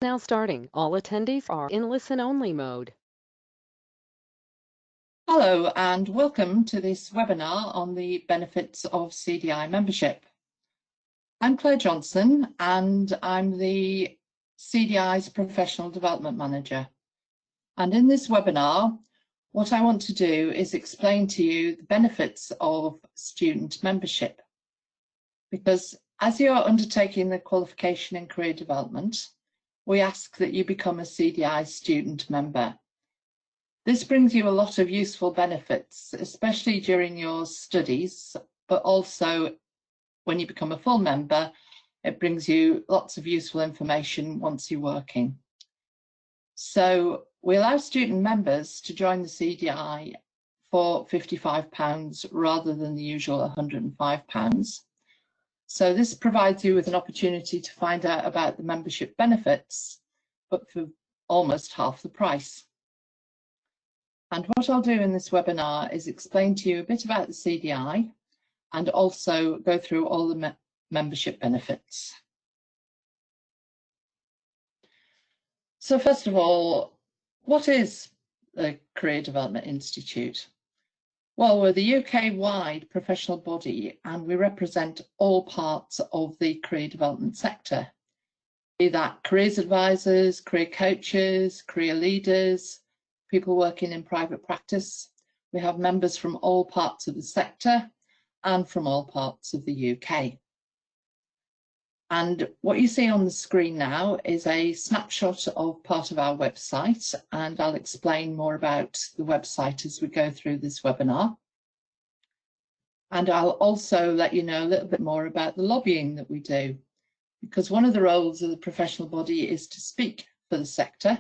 Now starting. All attendees are in listen-only mode. Hello and welcome to this webinar on the benefits of CDI membership. I'm Claire Johnson and I'm the CDI's Professional Development Manager. And in this webinar, what I want to do is explain to you the benefits of student membership. Because as you are undertaking the qualification in career development, we ask that you become a CDI student member. This brings you a lot of useful benefits, especially during your studies, but also when you become a full member, it brings you lots of useful information once you're working. So we allow student members to join the CDI for £55 rather than the usual £105. So this provides you with an opportunity to find out about the membership benefits, but for almost half the price. And what I'll do in this webinar is explain to you a bit about the CDI and also go through all the membership benefits. So first of all, what is the Career Development Institute? Well, we're the UK-wide professional body and we represent all parts of the career development sector, be that careers advisors, career coaches, career leaders, people working in private practice. We have members from all parts of the sector and from all parts of the UK. And what you see on the screen now is a snapshot of part of our website, and I'll explain more about the website as we go through this webinar. And I'll also let you know a little bit more about the lobbying that we do, because one of the roles of the professional body is to speak for the sector.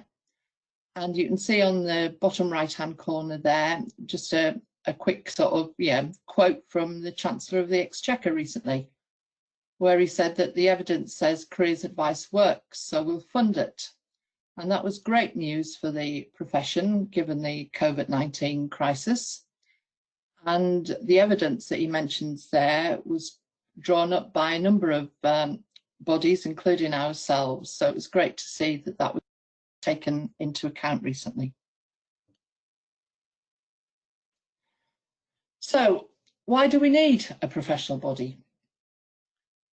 And you can see on the bottom right-hand corner there, just a quick sort of quote from the Chancellor of the Exchequer recently, where he said that the evidence says careers advice works, so we'll fund it. And that was great news for the profession, given the COVID-19 crisis. And the evidence that he mentions there was drawn up by a number of bodies, including ourselves. So it was great to see that that was taken into account recently. So why do we need a professional body?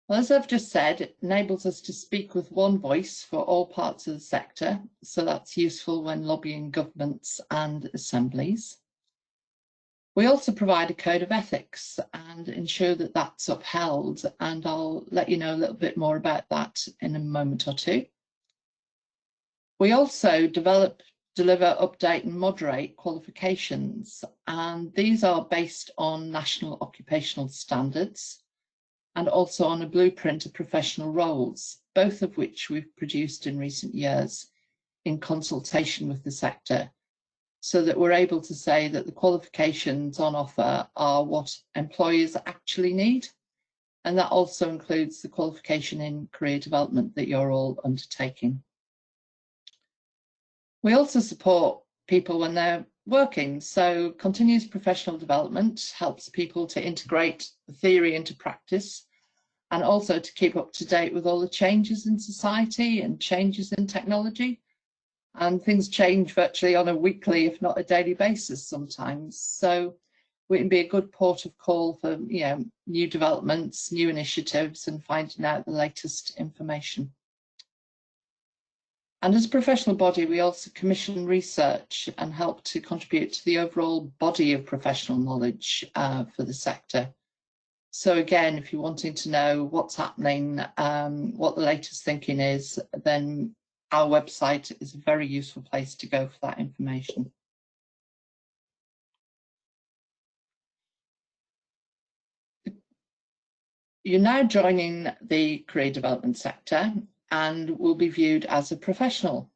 Well, as I've just said, it enables us to speak with one voice for all parts of the sector. So that's useful when lobbying governments and assemblies. We also provide a code of ethics and ensure that that's upheld. And I'll let you know a little bit more about that in a moment or two. We also deliver, update and moderate qualifications, and these are based on national occupational standards and also on a blueprint of professional roles, both of which we've produced in recent years in consultation with the sector, so that we're able to say that the qualifications on offer are what employers actually need, and that also includes the qualification in career development that you're all undertaking. We also support people when they're working, so continuous professional development helps people to integrate the theory into practice and also to keep up to date with all the changes in society and changes in technology. And things change virtually on a weekly, if not a daily basis sometimes. So we can be a good port of call for new developments, new initiatives and finding out the latest information. And as a professional body, we also commission research and help to contribute to the overall body of professional knowledge for the sector. So again, if you're wanting to know what's happening, what the latest thinking is, then our website is a very useful place to go for that information. You're now joining the career development sector and will be viewed as a professional.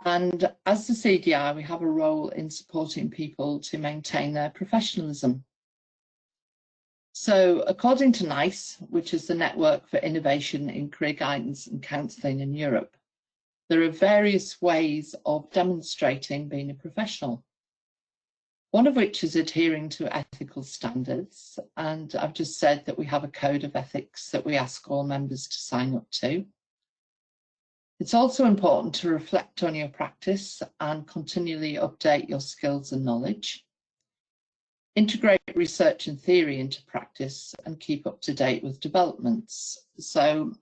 And as the CDI, we have a role in supporting people to maintain their professionalism. So according to NICE, which is the Network for Innovation in Career Guidance and Counselling in Europe, there are various ways of demonstrating being a professional. One of which is adhering to ethical standards. And I've just said that we have a code of ethics that we ask all members to sign up to. It's also important to reflect on your practice and continually update your skills and knowledge. Integrate research and theory into practice and keep up to date with developments. So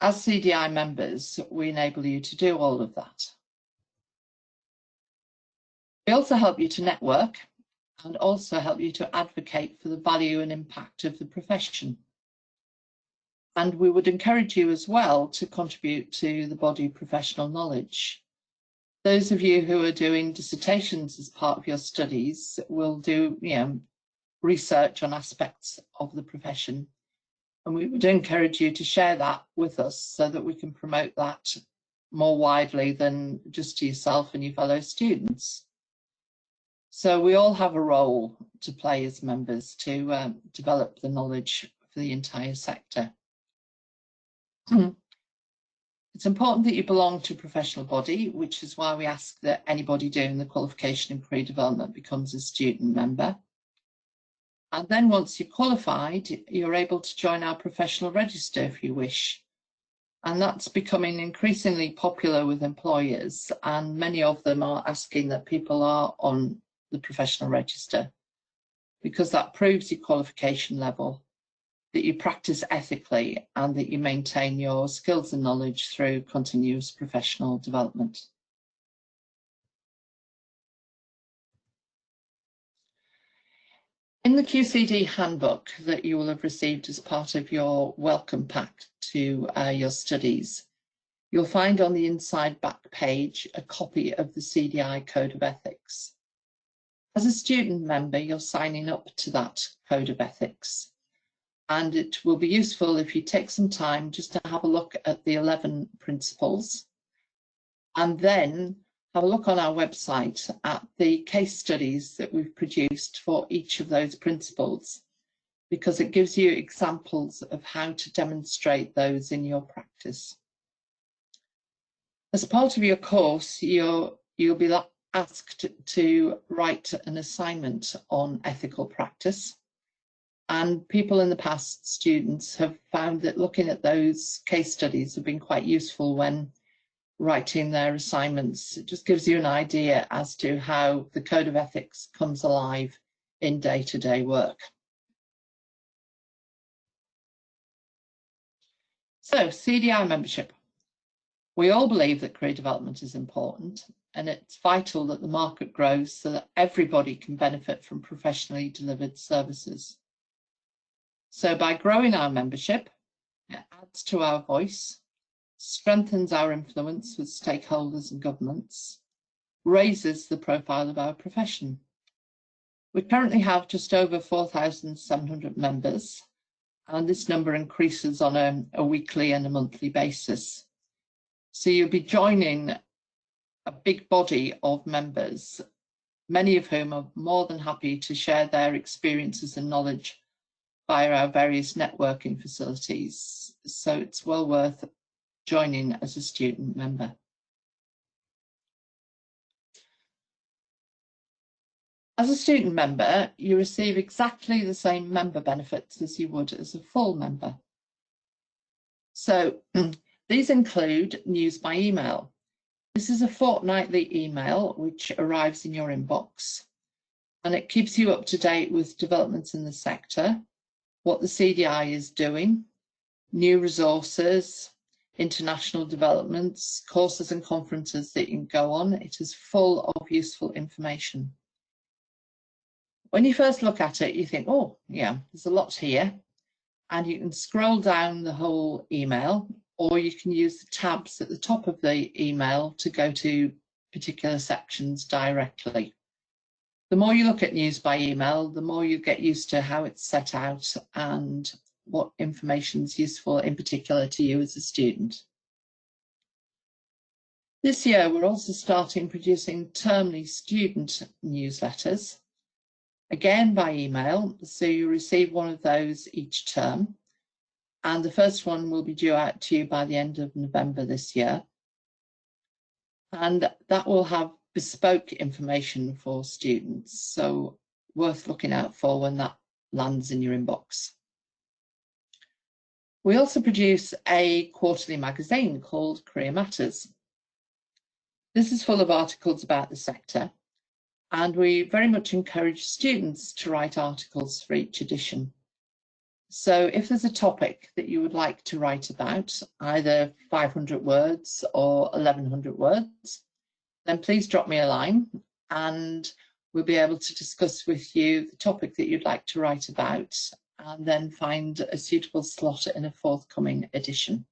as CDI members, we enable you to do all of that. We also help you to network and also help you to advocate for the value and impact of the profession. And we would encourage you as well to contribute to the body of professional knowledge. Those of you who are doing dissertations as part of your studies will do research on aspects of the profession. And we would encourage you to share that with us so that we can promote that more widely than just to yourself and your fellow students. So we all have a role to play as members to develop the knowledge for the entire sector. It's important that you belong to a professional body, which is why we ask that anybody doing the qualification in career development becomes a student member. And then once you're qualified, you're able to join our professional register if you wish. And that's becoming increasingly popular with employers, and many of them are asking that people are on the professional register because that proves your qualification level, that you practice ethically, and that you maintain your skills and knowledge through continuous professional development. In the QCD handbook that you will have received as part of your welcome pack to your studies, you'll find on the inside back page a copy of the CDI Code of Ethics. As a student member, you're signing up to that Code of Ethics, and it will be useful if you take some time just to have a look at the 11 principles, and then have a look on our website at the case studies that we've produced for each of those principles, because it gives you examples of how to demonstrate those in your practice. As part of your course, you'll be asked to write an assignment on ethical practice. And people in the past, students, have found that looking at those case studies have been quite useful when writing their assignments. It just gives you an idea as to how the Code of Ethics comes alive in day-to-day work. So, CDI membership. We all believe that career development is important, and it's vital that the market grows so that everybody can benefit from professionally delivered services. So by growing our membership, it adds to our voice, strengthens our influence with stakeholders and governments, raises the profile of our profession. We currently have just over 4,700 members, and this number increases on a weekly and a monthly basis. So you'll be joining a big body of members, many of whom are more than happy to share their experiences and knowledge via our various networking facilities. So it's well worth joining as a student member. As a student member, you receive exactly the same member benefits as you would as a full member. So these include news by email. This is a fortnightly email which arrives in your inbox, and it keeps you up to date with developments in the sector, what the CDI is doing, new resources, international developments, courses and conferences that you can go on. It is full of useful information. When you first look at it, you think, oh, yeah, there's a lot here. And you can scroll down the whole email, or you can use the tabs at the top of the email to go to particular sections directly. The more you look at news by email, the more you get used to how it's set out and what information is useful in particular to you as a student. This year, we're also starting producing termly student newsletters, again by email, so you receive one of those each term. And the first one will be due out to you by the end of November this year. And that will have bespoke information for students, so worth looking out for when that lands in your inbox. We also produce a quarterly magazine called Career Matters. This is full of articles about the sector, and we very much encourage students to write articles for each edition. So if there's a topic that you would like to write about, either 500 words or 1100 words, then please drop me a line and we'll be able to discuss with you the topic that you'd like to write about and then find a suitable slot in a forthcoming edition.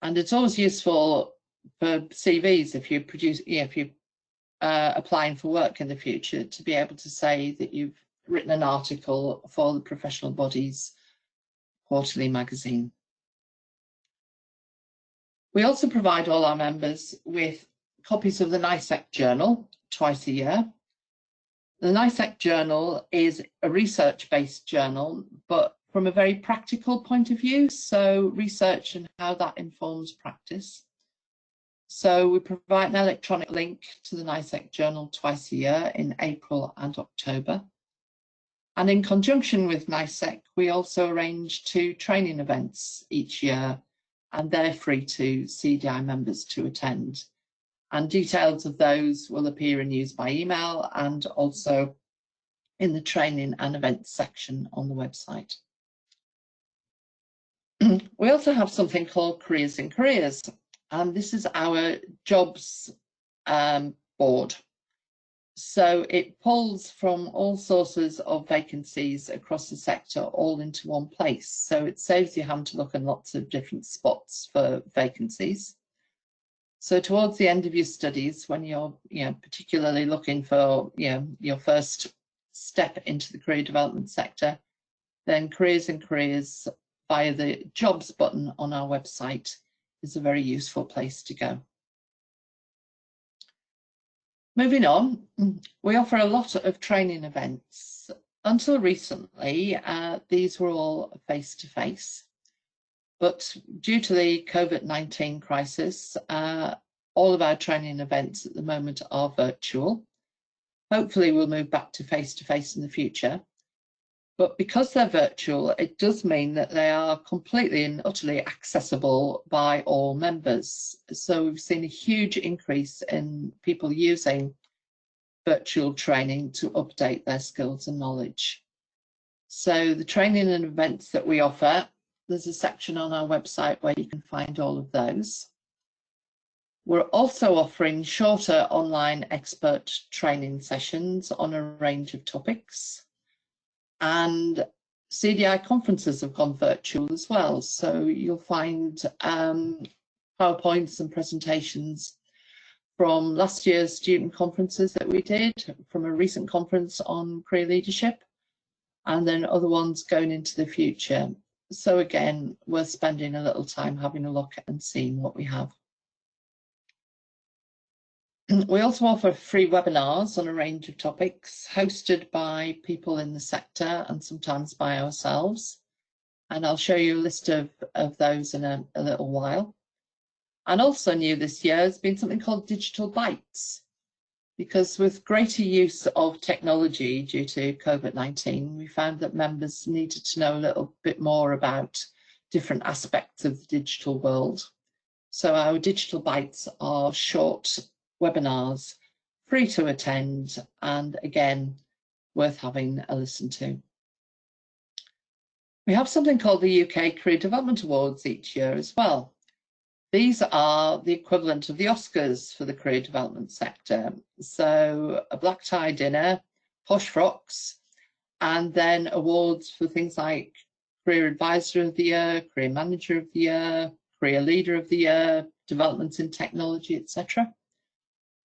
And it's always useful for CVs if you produce, if you applying for work in the future, to be able to say that you've written an article for the professional body's quarterly magazine. We also provide all our members with copies of the NISEC journal twice a year. The NISEC journal is a research-based journal, but from a very practical point of view, so research and how that informs practice. So we provide an electronic link to the NISEC journal twice a year in April and October. And in conjunction with NISEC, we also arrange 2 training events each year, and they're free to CDI members to attend. And details of those will appear in news by email and also in the training and events section on the website. We also have something called Careers in Careers, and this is our jobs board. So it pulls from all sources of vacancies across the sector all into one place. So it saves you having to look in lots of different spots for vacancies. So towards the end of your studies, when you're particularly looking for your first step into the career development sector, then Careers in Careers via the jobs button on our website is a very useful place to go. Moving on, we offer a lot of training events. Until recently, these were all face-to-face, but due to the COVID-19 crisis, all of our training events at the moment are virtual. Hopefully we'll move back to face-to-face in the future, but because they're virtual, it does mean that they are completely and utterly accessible by all members. So we've seen a huge increase in people using virtual training to update their skills and knowledge. So the training and events that we offer, there's a section on our website where you can find all of those. We're also offering shorter online expert training sessions on a range of topics. And CDI conferences have gone virtual as well. So you'll find PowerPoints and presentations from last year's student conferences that we did, from a recent conference on career leadership, and then other ones going into the future. So again, we're spending a little time having a look and seeing what we have. We also offer free webinars on a range of topics hosted by people in the sector and sometimes by ourselves. And I'll show you a list of those in a little while. And also new this year has been something called Digital Bytes, because with greater use of technology due to COVID-19, we found that members needed to know a little bit more about different aspects of the digital world. So our Digital Bytes are short webinars, free to attend, and again, worth having a listen to. We have something called the UK Career Development Awards each year as well. These are the equivalent of the Oscars for the career development sector. So a black tie dinner, posh frocks, and then awards for things like Career Advisor of the Year, Career Manager of the Year, Career Leader of the Year, Developments in Technology, etc.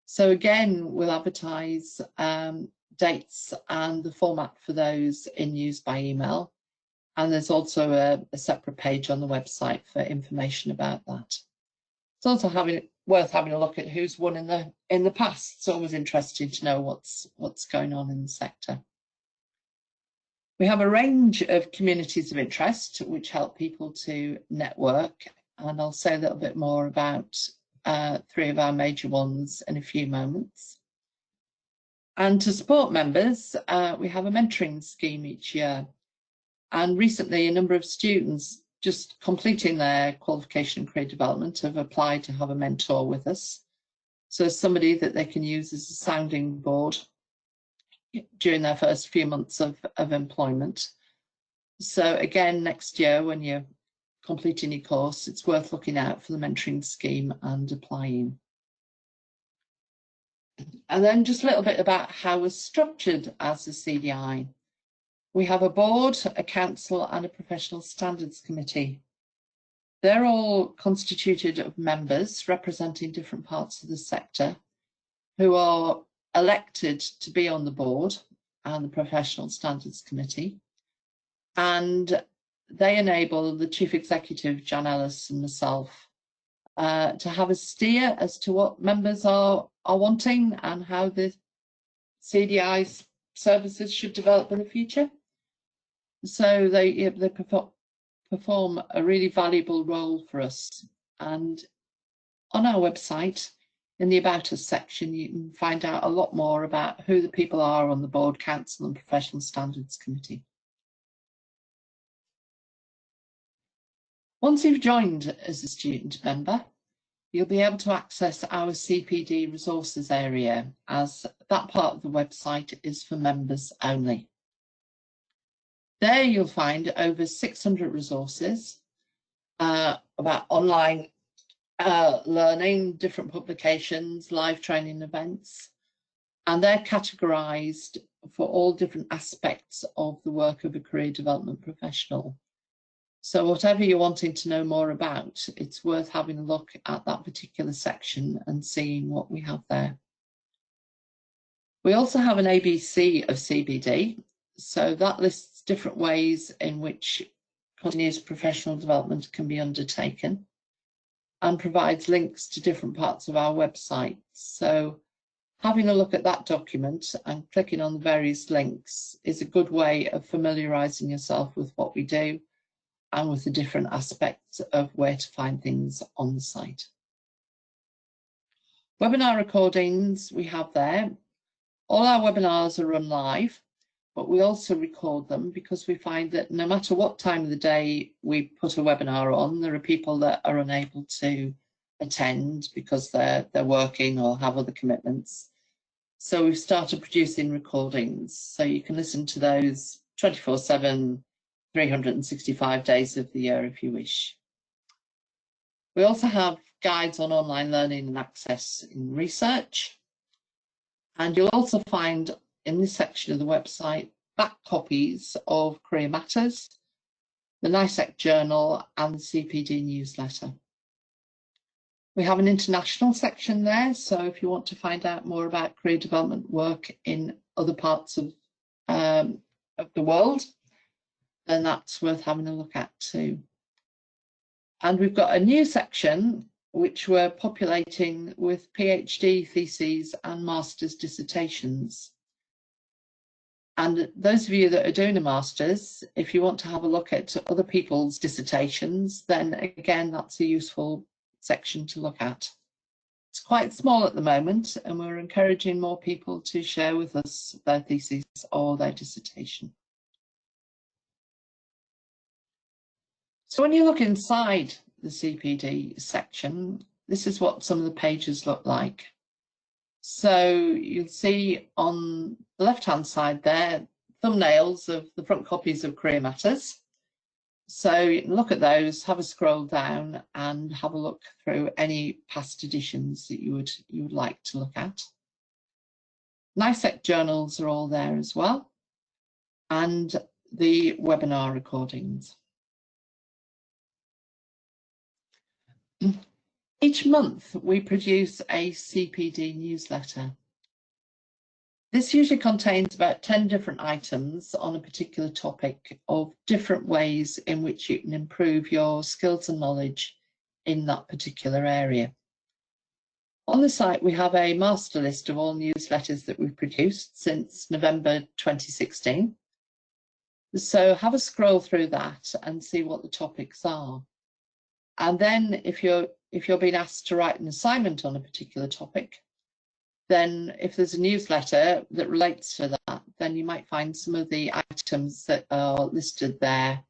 So again, we'll advertise dates and the format for those in news by email. And there's also a separate page on the website for information about that. It's also worth having a look at who's won in the past. It's always interesting to know what's going on in the sector. We have a range of communities of interest which help people to network, and I'll say a little bit more about 3 of our major ones in a few moments. And to support members, we have a mentoring scheme each year. And recently, a number of students just completing their qualification in career development have applied to have a mentor with us. So somebody that they can use as a sounding board during their first few months of employment. So again, next year when you're completing your course, it's worth looking out for the mentoring scheme and applying. And then just a little bit about how we're structured as a CDI. We have a board, a council and a professional standards committee. They're all constituted of members representing different parts of the sector who are elected to be on the board and the professional standards committee. And they enable the chief executive, Jan Ellis, and myself to have a steer as to what members are wanting and how the CDI's services should develop in the future. So they perform a really valuable role for us. And on our website, in the About Us section, you can find out a lot more about who the people are on the board, council and professional standards committee. Once you've joined as a student member, you'll be able to access our CPD resources area, as that part of the website is for members only. There you'll find over 600 resources about online learning, different publications, live training events, and they're categorised for all different aspects of the work of a career development professional. So whatever you're wanting to know more about, it's worth having a look at that particular section and seeing what we have there. We also have an ABC of CPD, so that lists different ways in which continuous professional development can be undertaken and provides links to different parts of our website. So having a look at that document and clicking on the various links is a good way of familiarising yourself with what we do and with the different aspects of where to find things on the site. Webinar recordings we have there. All our webinars are run live, but we also record them because we find that no matter what time of the day we put a webinar on, there are people that are unable to attend because they're working or have other commitments. So we've started producing recordings, so you can listen to those 24/7, 365 days of the year if you wish. We also have guides on online learning and access in research. And you'll also find in this section of the website back copies of Career Matters, the NICEC Journal and the CPD Newsletter. We have an international section there, so if you want to find out more about career development work in other parts of the world, then that's worth having a look at too. And we've got a new section which we're populating with PhD theses and master's dissertations. And those of you that are doing a master's, if you want to have a look at other people's dissertations, then again, that's a useful section to look at. It's quite small at the moment, and we're encouraging more people to share with us their theses or their dissertation. So when you look inside the CPD section, this is what some of the pages look like. So you'll see on the left-hand side there, thumbnails of the front copies of Career Matters. So you can look at those, have a scroll down and have a look through any past editions that you would like to look at. NICEC journals are all there as well, and the webinar recordings. Each month we produce a CPD newsletter. This usually contains about 10 different items on a particular topic of different ways in which you can improve your skills and knowledge in that particular area. On the site we have a master list of all newsletters that we've produced since November 2016. So have a scroll through that and see what the topics are. And then if you're being asked to write an assignment on a particular topic, then if there's a newsletter that relates to that, then you might find some of the items that are listed there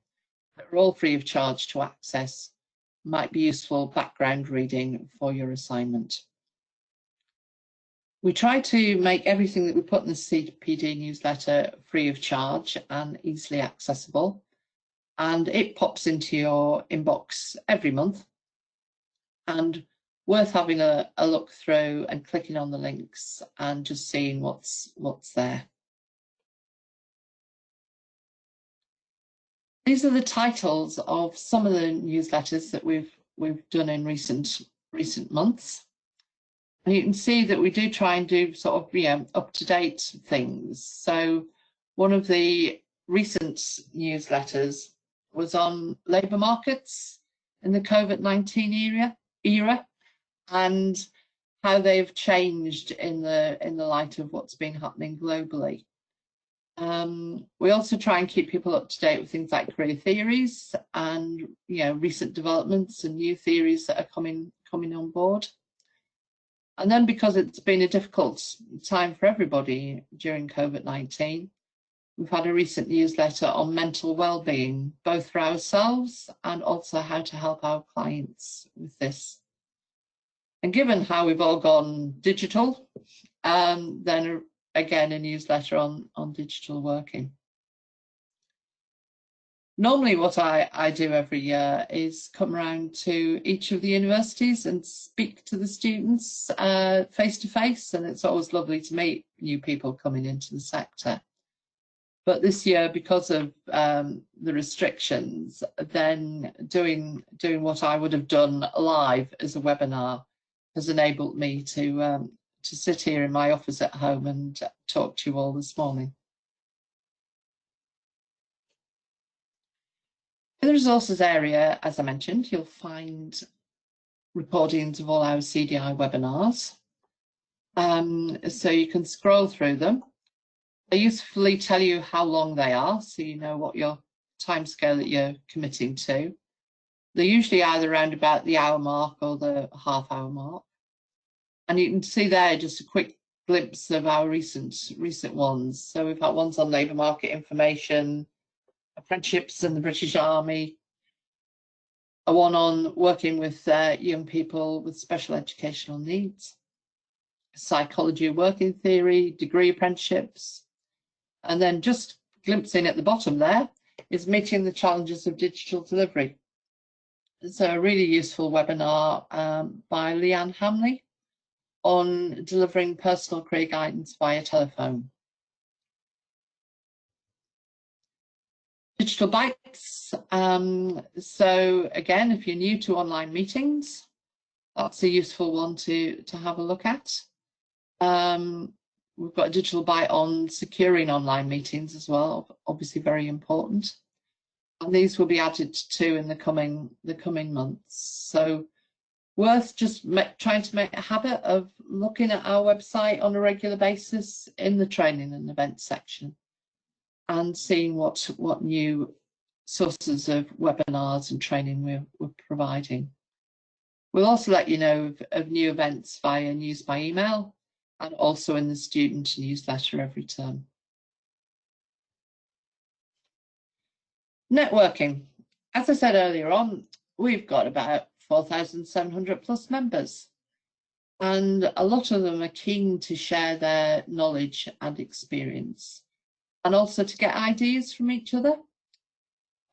that are all free of charge to access. Might be useful background reading for your assignment. We try to make everything that we put in the CPD newsletter free of charge and easily accessible, and it pops into your inbox every month, and worth having a look through and clicking on the links and just seeing what's there. These are the titles of some of the newsletters that we've done in recent months. And you can see that we do try and do sort of up-to-date things. So one of the recent newsletters was on labour markets in the COVID-19 era and how they've changed in the light of what's been happening globally. We also try and keep people up to date with things like career theories and recent developments and new theories that are coming on board. And then, because it's been a difficult time for everybody during COVID-19, we've had a recent newsletter on mental well-being, both for ourselves and also how to help our clients with this. And given how we've all gone digital, then again, a newsletter on digital working. Normally what I do every year is come around to each of the universities and speak to the students face to face, and it's always lovely to meet new people coming into the sector. But this year, because of the restrictions, then doing what I would have done live as a webinar has enabled me to sit here in my office at home and talk to you all this morning. In the resources area, as I mentioned, you'll find recordings of all our CDI webinars. So you can scroll through them. They usefully tell you how long they are, so you know what your timescale that you're committing to. They're usually either around about the hour mark or the half-hour mark. And you can see there just a quick glimpse of our recent ones. So we've had ones on labour market information, apprenticeships in the British Army, a one on working with young people with special educational needs, psychology of working theory, degree apprenticeships, and then just glimpsing at the bottom there is meeting the challenges of digital delivery. It's a really useful webinar by Leanne Hamley on delivering personal career guidance via telephone. Digital Bytes. So again, if you're new to online meetings, that's a useful one to have a look at. We've got a digital bite on securing online meetings as well, obviously very important. And these will be added to in the coming months. So worth just trying to make a habit of looking at our website on a regular basis in the training and events section, and seeing what new sources of webinars and training we're providing. We'll also let you know of new events via news by email and also in the student newsletter every term. Networking. As I said earlier on, we've got about 4,700 plus members, and a lot of them are keen to share their knowledge and experience, and also to get ideas from each other.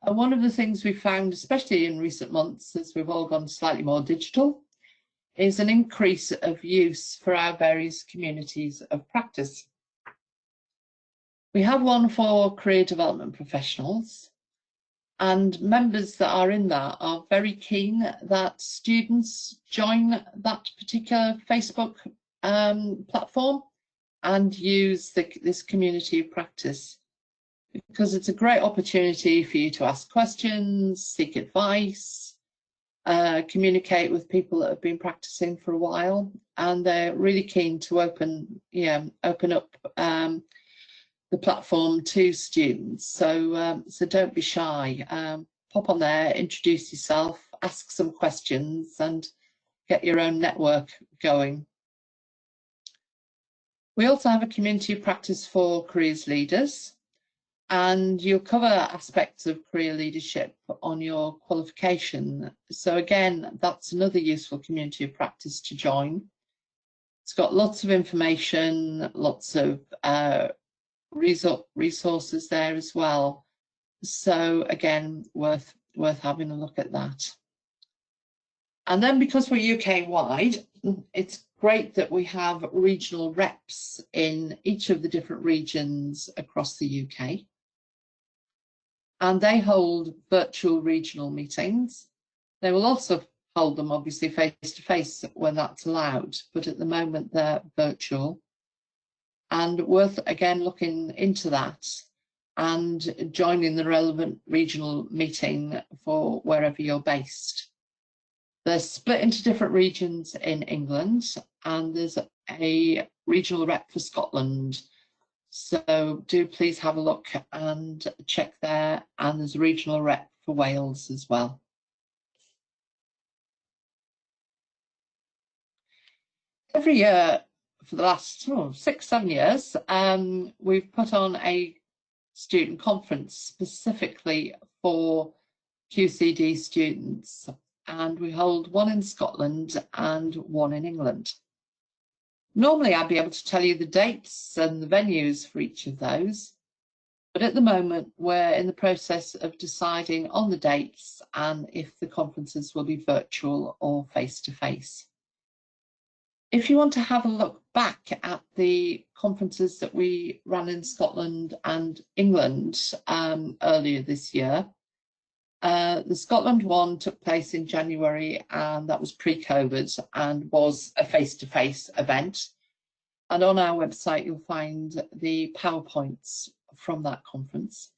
And one of the things we found, especially in recent months, as we've all gone slightly more digital, is an increase of use for our various communities of practice. We have one for career development professionals, and members that are in that are very keen that students join that particular Facebook platform and use this community of practice, because it's a great opportunity for you to ask questions, seek advice, communicate with people that have been practicing for a while, and they're really keen to open up the platform to students. So don't be shy. Pop on there, introduce yourself, ask some questions, and get your own network going. We also have a community of practice for careers leaders. And you'll cover aspects of career leadership on your qualification. So again, that's another useful community of practice to join. It's got lots of information, lots of resources there as well. So again, worth having a look at that. And then because we're UK wide, it's great that we have regional reps in each of the different regions across the UK. And they hold virtual regional meetings. They will also hold them obviously face-to-face when that's allowed, but at the moment they're virtual. And worth again looking into that and joining the relevant regional meeting for wherever you're based. They're split into different regions in England, and there's a regional rep for Scotland. So do please have a look and check there, and there's a regional rep for Wales as well. Every year for the last 6-7 years, we've put on a student conference specifically for QCD students, and we hold one in Scotland and one in England. Normally I'd be able to tell you the dates and the venues for each of those, but at the moment we're in the process of deciding on the dates and if the conferences will be virtual or face-to-face. If you want to have a look back at the conferences that we ran in Scotland and England earlier this year, the Scotland one took place in January, and that was pre-COVID and was a face-to-face event. And on our website, you'll find the PowerPoints from that conference.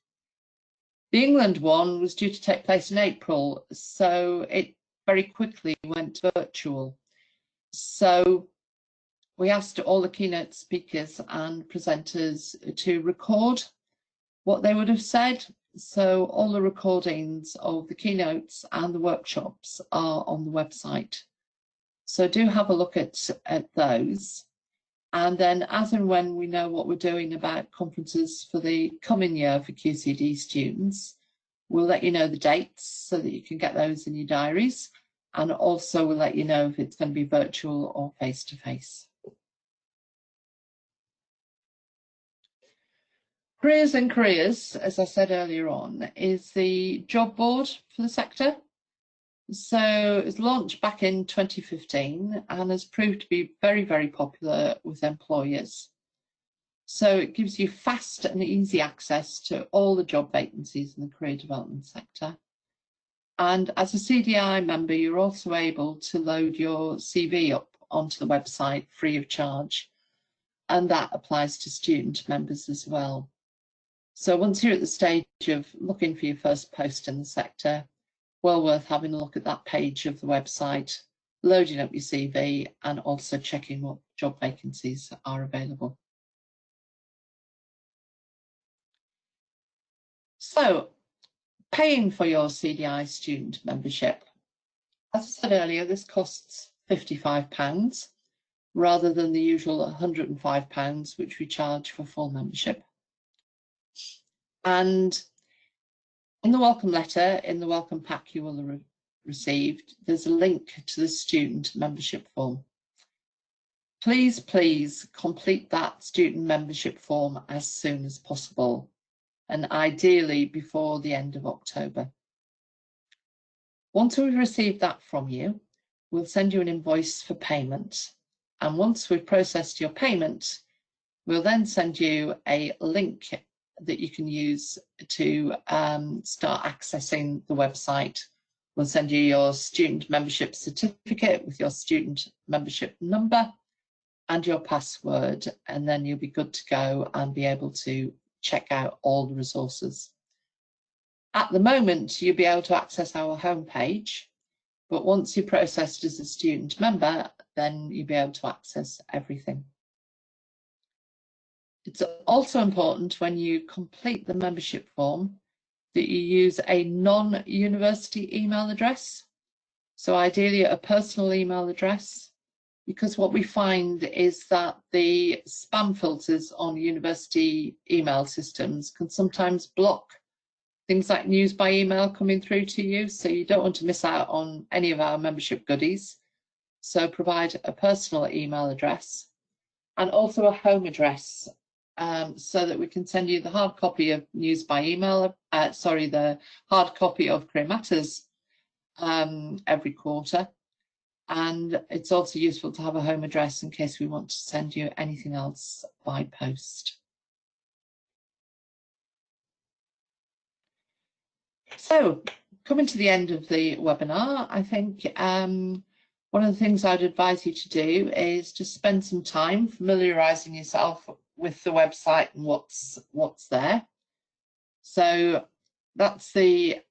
The England one was due to take place in April, so it very quickly went virtual. So we asked all the keynote speakers and presenters to record what they would have said. So all the recordings of the keynotes and the workshops are on the website. So do have a look at those. And then as and when we know what we're doing about conferences for the coming year for QCD students, we'll let you know the dates so that you can get those in your diaries. And also we'll let you know if it's going to be virtual or face-to-face. Careers and Careers, as I said earlier on, is the job board for the sector. So it was launched back in 2015 and has proved to be very, very popular with employers. So it gives you fast and easy access to all the job vacancies in the career development sector. And as a CDI member, you're also able to load your CV up onto the website free of charge. And that applies to student members as well. So once you're at the stage of looking for your first post in the sector, well worth having a look at that page of the website, loading up your CV, and also checking what job vacancies are available. So, paying for your CDI student membership. As I said earlier, this costs £55 rather than the usual £105 which we charge for full membership. And in the welcome letter, in the welcome pack you will have received, there's a link to the student membership form. Please, please complete that student membership form as soon as possible, and ideally before the end of October. Once we've received that from you, we'll send you an invoice for payment. And once we've processed your payment, we'll then send you a link that you can use to start accessing the website. We'll send you your student membership certificate with your student membership number and your password, and then you'll be good to go and be able to check out all the resources. At the moment, you'll be able to access our homepage, but once you're processed as a student member, then you'll be able to access everything. It's also important when you complete the membership form that you use a non-university email address. So ideally a personal email address, because what we find is that the spam filters on university email systems can sometimes block things like news by email coming through to you, so you don't want to miss out on any of our membership goodies. So provide a personal email address and also a home address, so that we can send you the hard copy of news by email, the hard copy of Career Matters every quarter. And it's also useful to have a home address in case we want to send you anything else by post. So, coming to the end of the webinar, I think one of the things I'd advise you to do is to spend some time familiarising yourself with the website and what's there. So that's the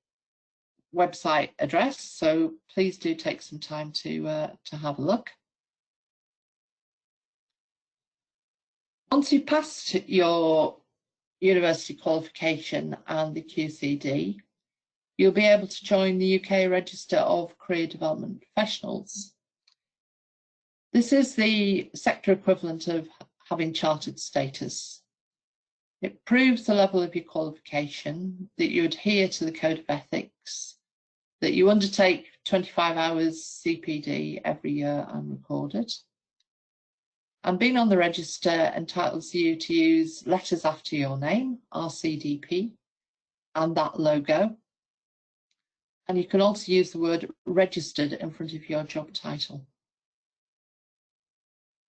website address, so please do take some time to have a look. Once you've passed your university qualification and the QCD, you'll be able to join the UK Register of Career Development Professionals. This is the sector equivalent of having chartered status. It proves the level of your qualification, that you adhere to the Code of Ethics, that you undertake 25 hours CPD every year and record it. And being on the register entitles you to use letters after your name, RCDP, and that logo. And you can also use the word registered in front of your job title.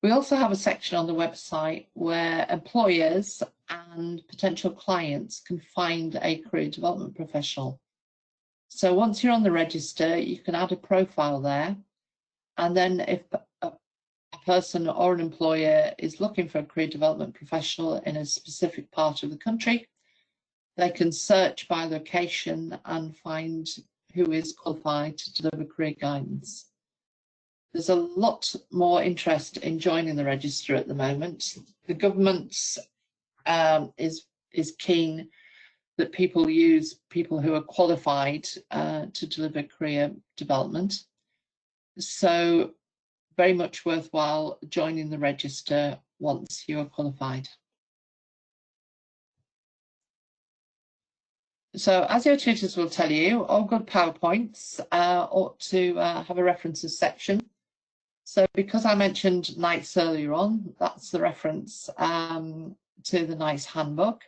We also have a section on the website where employers and potential clients can find a career development professional. So once you're on the register, you can add a profile there. And then if a person or an employer is looking for a career development professional in a specific part of the country, they can search by location and find who is qualified to deliver career guidance. There's a lot more interest in joining the register at the moment. The government is keen that people use people who are qualified to deliver career development. So very much worthwhile joining the register once you are qualified. So as your tutors will tell you, all good PowerPoints ought to have a references section. So because I mentioned NICE earlier on, that's the reference to the NICE handbook.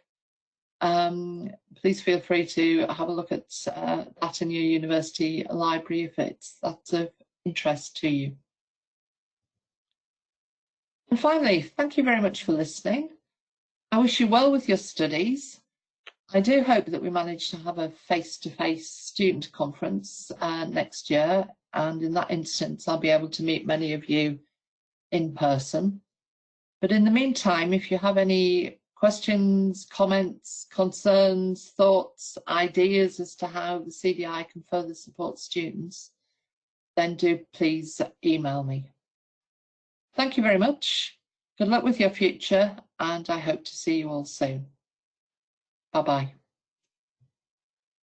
Please feel free to have a look at that in your university library if that's of interest to you. And finally, thank you very much for listening. I wish you well with your studies. I do hope that we manage to have a face-to-face student conference next year, and in that instance I'll be able to meet many of you in person. But in the meantime, if you have any questions, comments, concerns, thoughts, ideas as to how the CDI can further support students, then do please email me. Thank you very much. Good luck with your future, and I hope to see you all soon. Bye-bye.